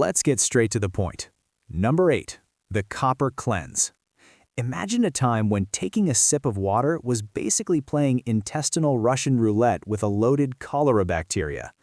Let's get straight to the point. Number 8. The Copper Cleanse. Imagine a time when taking a sip of water was basically playing intestinal Russian roulette with a loaded cholera bacteria.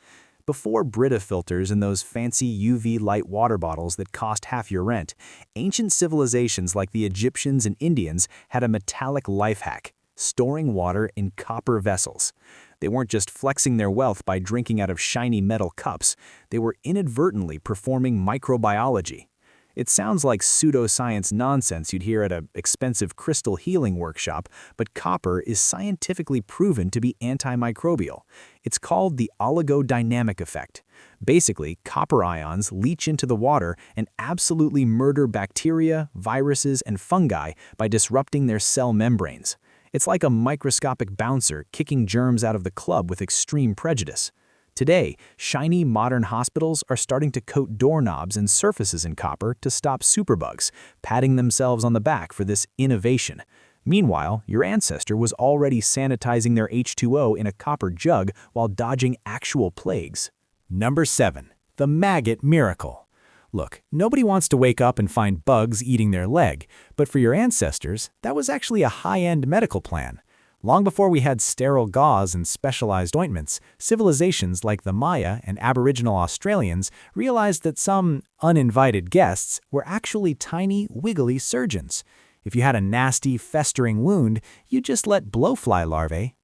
Before Brita filters and those fancy UV light water bottles that cost half your rent, ancient civilizations like the Egyptians and Indians had a metallic life hack: storing water in copper vessels. They weren't just flexing their wealth by drinking out of shiny metal cups, they were inadvertently performing microbiology. It sounds like pseudoscience nonsense you'd hear at an expensive crystal healing workshop, but copper is scientifically proven to be antimicrobial. It's called the oligodynamic effect. Basically, copper ions leach into the water and absolutely murder bacteria, viruses, and fungi by disrupting their cell membranes. It's like a microscopic bouncer kicking germs out of the club with extreme prejudice. Today, shiny modern hospitals are starting to coat doorknobs and surfaces in copper to stop superbugs, patting themselves on the back for this innovation. Meanwhile, your ancestor was already sanitizing their H2O in a copper jug while dodging actual plagues. Number 7. The Maggot Miracle. Look, nobody wants to wake up and find bugs eating their leg, but for your ancestors, that was actually a high-end medical plan. Long before we had sterile gauze and specialized ointments, civilizations like the Maya and Aboriginal Australians realized that some uninvited guests were actually tiny, wiggly surgeons. If you had a nasty, festering wound, you just let blowfly larvae,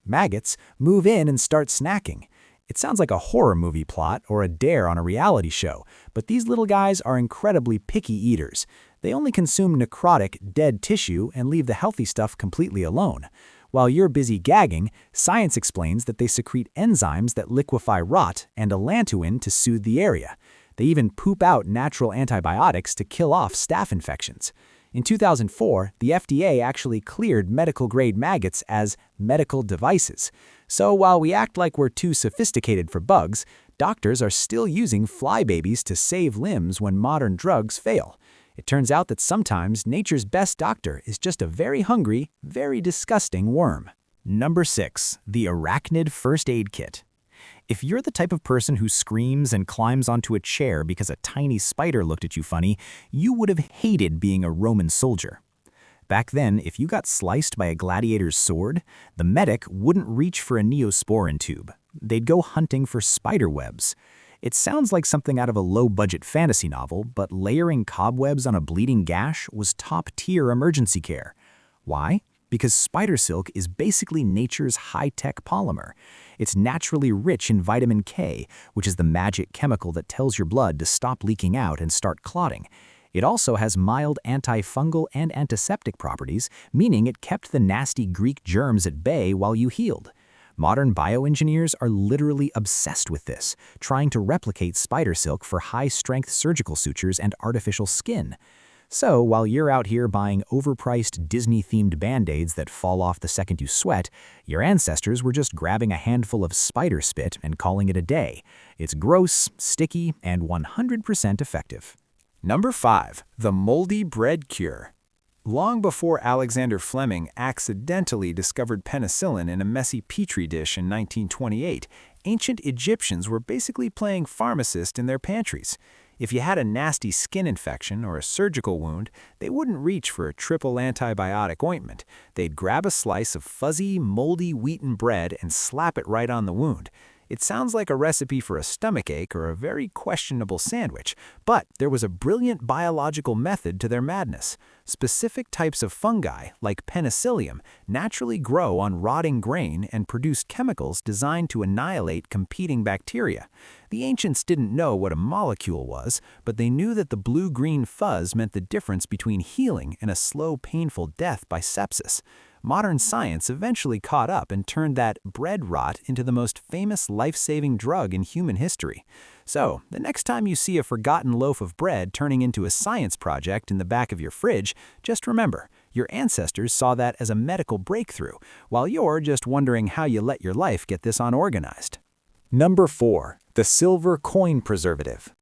maggots, move in and start snacking. It sounds like a horror movie plot or a dare on a reality show, but these little guys are incredibly picky eaters. They only consume necrotic, dead tissue and leave the healthy stuff completely alone. While you're busy gagging, science explains that they secrete enzymes that liquefy rot and allantoin to soothe the area. They even poop out natural antibiotics to kill off staph infections. In 2004, the FDA actually cleared medical-grade maggots as medical devices. So while we act like we're too sophisticated for bugs, doctors are still using flybabies to save limbs when modern drugs fail. It turns out that sometimes nature's best doctor is just a very hungry, very disgusting worm. Number 6. The Arachnid First Aid Kit. If you're the type of person who screams and climbs onto a chair because a tiny spider looked at you funny, you would have hated being a Roman soldier. Back then, if you got sliced by a gladiator's sword, the medic wouldn't reach for a neosporin tube. They'd go hunting for spider webs. It sounds like something out of a low-budget fantasy novel, but layering cobwebs on a bleeding gash was top-tier emergency care. Why? Because spider silk is basically nature's high-tech polymer. It's naturally rich in vitamin K, which is the magic chemical that tells your blood to stop leaking out and start clotting. It also has mild antifungal and antiseptic properties, meaning it kept the nasty Greek germs at bay while you healed. Modern bioengineers are literally obsessed with this, trying to replicate spider silk for high-strength surgical sutures and artificial skin. So, while you're out here buying overpriced Disney-themed Band-Aids that fall off the second you sweat, your ancestors were just grabbing a handful of spider spit and calling it a day. It's gross, sticky, and 100% effective. Number 5. The Moldy Bread Cure. Long before Alexander Fleming accidentally discovered penicillin in a messy petri dish in 1928, ancient Egyptians were basically playing pharmacist in their pantries. If you had a nasty skin infection or a surgical wound, they wouldn't reach for a triple antibiotic ointment. They'd grab a slice of fuzzy, moldy wheaten bread and slap it right on the wound. It sounds like a recipe for a stomachache or a very questionable sandwich, but there was a brilliant biological method to their madness. Specific types of fungi, like Penicillium, naturally grow on rotting grain and produce chemicals designed to annihilate competing bacteria. The ancients didn't know what a molecule was, but they knew that the blue-green fuzz meant the difference between healing and a slow, painful death by sepsis. Modern science eventually caught up and turned that bread rot into the most famous life-saving drug in human history. So, the next time you see a forgotten loaf of bread turning into a science project in the back of your fridge, just remember, your ancestors saw that as a medical breakthrough, while you're just wondering how you let your life get this unorganized. Number 4. The Silver Coin Preservative.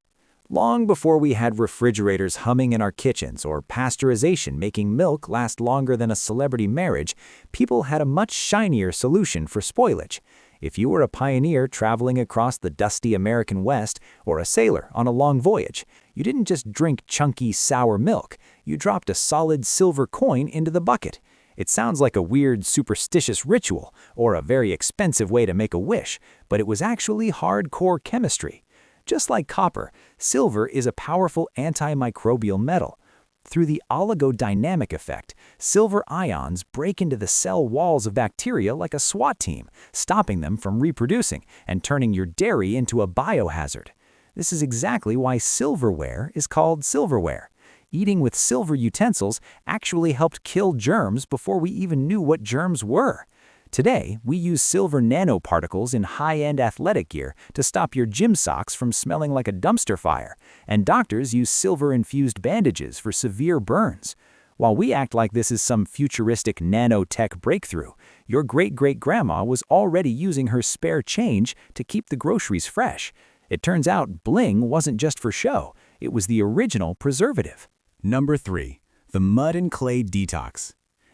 Long before we had refrigerators humming in our kitchens or pasteurization making milk last longer than a celebrity marriage, people had a much shinier solution for spoilage. If you were a pioneer traveling across the dusty American West or a sailor on a long voyage, you didn't just drink chunky, sour milk. You dropped a solid silver coin into the bucket. It sounds like a weird, superstitious ritual or a very expensive way to make a wish, but it was actually hardcore chemistry. Just like copper, silver is a powerful antimicrobial metal. Through the oligodynamic effect, silver ions break into the cell walls of bacteria like a SWAT team, stopping them from reproducing and turning your dairy into a biohazard. This is exactly why silverware is called silverware. Eating with silver utensils actually helped kill germs before we even knew what germs were. Today, we use silver nanoparticles in high-end athletic gear to stop your gym socks from smelling like a dumpster fire, and doctors use silver-infused bandages for severe burns. While we act like this is some futuristic nanotech breakthrough, your great-great-grandma was already using her spare change to keep the groceries fresh. It turns out Bling wasn't just for show, it was the original preservative. Number 3. The Mud and Clay Detox.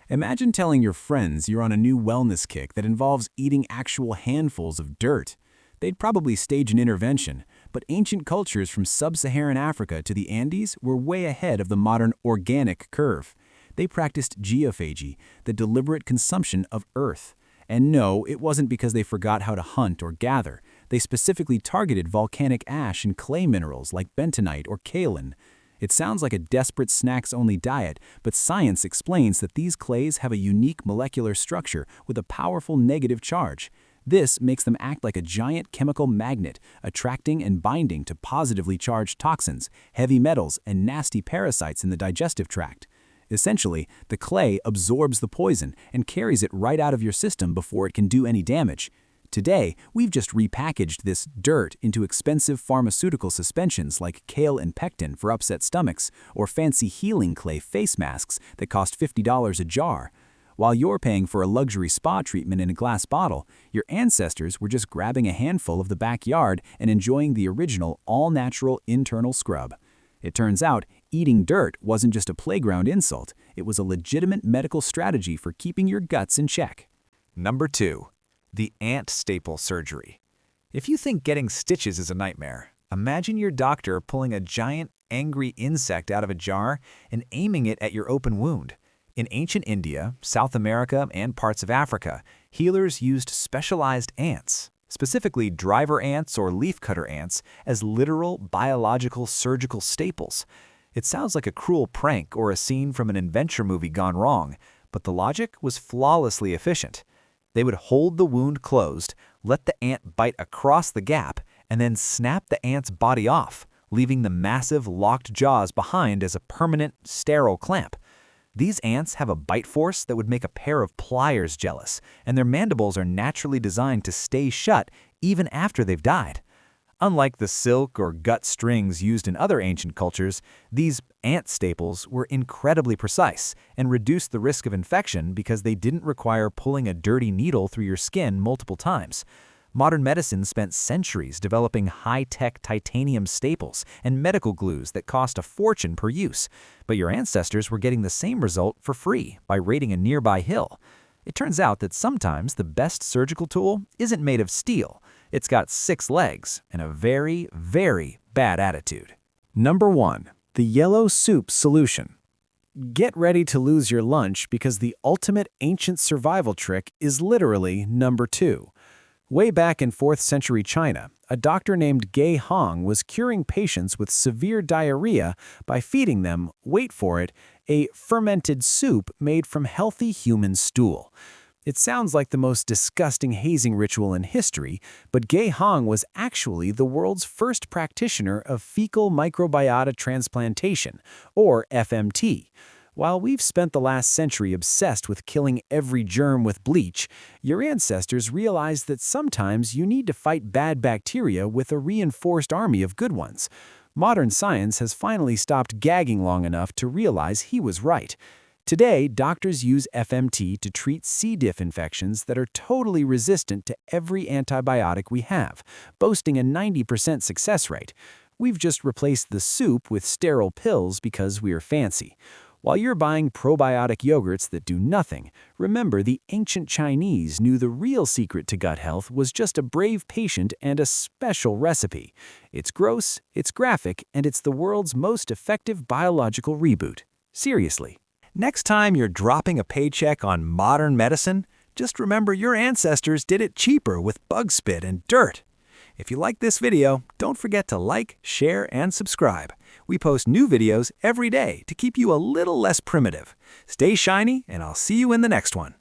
Imagine telling your friends you're on a new wellness kick that involves eating actual handfuls of dirt. They'd probably stage an intervention, but ancient cultures from sub-Saharan Africa to the Andes were way ahead of the modern organic curve. They practiced geophagy, the deliberate consumption of earth. And no, it wasn't because they forgot how to hunt or gather. They specifically targeted volcanic ash and clay minerals like bentonite or kaolin. It sounds like a desperate snacks-only diet, but science explains that these clays have a unique molecular structure with a powerful negative charge. This makes them act like a giant chemical magnet, attracting and binding to positively charged toxins, heavy metals, and nasty parasites in the digestive tract. Essentially, the clay absorbs the poison and carries it right out of your system before it can do any damage. Today, we've just repackaged this dirt into expensive pharmaceutical suspensions like kale and pectin for upset stomachs, or fancy healing clay face masks that cost $50 a jar. While you're paying for a luxury spa treatment in a glass bottle, your ancestors were just grabbing a handful of the backyard and enjoying the original all-natural internal scrub. It turns out, eating dirt wasn't just a playground insult, it was a legitimate medical strategy for keeping your guts in check. Number 2. The ant staple surgery. If you think getting stitches is a nightmare, imagine your doctor pulling a giant, angry insect out of a jar and aiming it at your open wound. In ancient India, South America, and parts of Africa, healers used specialized ants, specifically driver ants or leafcutter ants, as literal biological surgical staples. It sounds like a cruel prank or a scene from an adventure movie gone wrong, but the logic was flawlessly efficient. They would hold the wound closed, let the ant bite across the gap, and then snap the ant's body off, leaving the massive locked jaws behind as a permanent, sterile clamp. These ants have a bite force that would make a pair of pliers jealous, and their mandibles are naturally designed to stay shut even after they've died. Unlike the silk or gut strings used in other ancient cultures, these ant staples were incredibly precise and reduced the risk of infection because they didn't require pulling a dirty needle through your skin multiple times. Modern medicine spent centuries developing high-tech titanium staples and medical glues that cost a fortune per use, but your ancestors were getting the same result for free by raiding a nearby hill. It turns out that sometimes the best surgical tool isn't made of steel. It's got 6 legs and a very, very bad attitude. Number 1. The yellow soup solution. Get ready to lose your lunch because the ultimate ancient survival trick is literally number 2. Way back in 4th century China, a doctor named Ge Hong was curing patients with severe diarrhea by feeding them, wait for it, a fermented soup made from healthy human stool. It sounds like the most disgusting hazing ritual in history, but Ge Hong was actually the world's first practitioner of fecal microbiota transplantation, or FMT. While we've spent the last century obsessed with killing every germ with bleach, your ancestors realized that sometimes you need to fight bad bacteria with a reinforced army of good ones. Modern science has finally stopped gagging long enough to realize he was right. Today, doctors use FMT to treat C. diff infections that are totally resistant to every antibiotic we have, boasting a 90% success rate. We've just replaced the soup with sterile pills because we're fancy. While you're buying probiotic yogurts that do nothing, remember the ancient Chinese knew the real secret to gut health was just a brave patient and a special recipe. It's gross, it's graphic, and it's the world's most effective biological reboot. Seriously. Next time you're dropping a paycheck on modern medicine, just remember your ancestors did it cheaper with bug spit and dirt. If you like this video, don't forget to like, share, and subscribe. We post new videos every day to keep you a little less primitive. Stay shiny, and I'll see you in the next one.